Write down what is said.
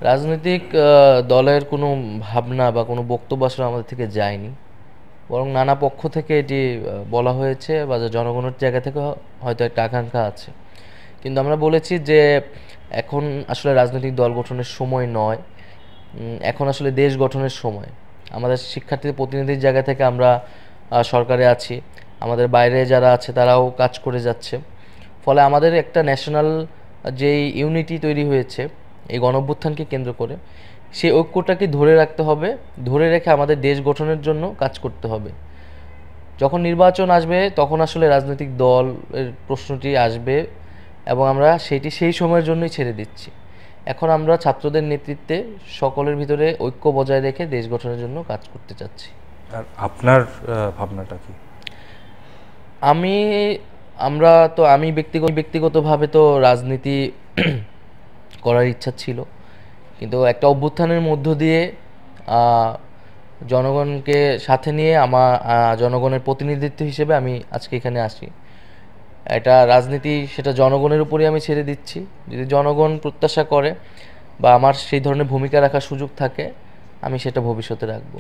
রাজনৈতিক দলের কোনো ভাবনা বা কোনো বক্তব্য আসলে আমাদের থেকে যায়নি, বরং নানা পক্ষ থেকে এটি বলা হয়েছে বা জনগণের জায়গা থেকে হয়তো একটা আকাঙ্ক্ষা আছে। কিন্তু আমরা বলেছি যে এখন আসলে রাজনৈতিক দল গঠনের সময় নয়, এখন আসলে দেশ গঠনের সময়। আমাদের শিক্ষার্থীদের প্রতিনিধির জায়গা থেকে আমরা সরকারে আছি, আমাদের বাইরে যারা আছে তারাও কাজ করে যাচ্ছে। ফলে আমাদের একটা ন্যাশনাল যেই ইউনিটি তৈরি হয়েছে এই গণঅভ্যুত্থানকে কেন্দ্র করে, সেই ঐক্যটাকে ধরে রাখতে হবে, ধরে রেখে আমাদের দেশ গঠনের জন্য কাজ করতে হবে। যখন নির্বাচন আসবে তখন আসলে রাজনৈতিক দলের প্রশ্নটি আসবে এবং আমরা সেটি সেই সময়ের জন্যই ছেড়ে দিচ্ছি। এখন আমরা ছাত্রদের নেতৃত্বে সকলের ভিতরে ঐক্য বজায় রেখে দেশ গঠনের জন্য কাজ করতে চাচ্ছি। আর আপনার ভাবনাটা কি? আমি আমি ব্যক্তিগতভাবে তো রাজনীতি করার ইচ্ছা ছিল, কিন্তু একটা অভ্যুত্থানের মধ্য দিয়ে জনগণকে সাথে নিয়ে জনগণের প্রতিনিধিত্ব হিসেবে আমি আজকে এখানে আসি। এটা রাজনীতি, সেটা জনগণের উপরই আমি ছেড়ে দিচ্ছি। যদি জনগণ প্রত্যাশা করে বা আমার সেই ধরনের ভূমিকা রাখার সুযোগ থাকে, আমি সেটা ভবিষ্যতে রাখবো।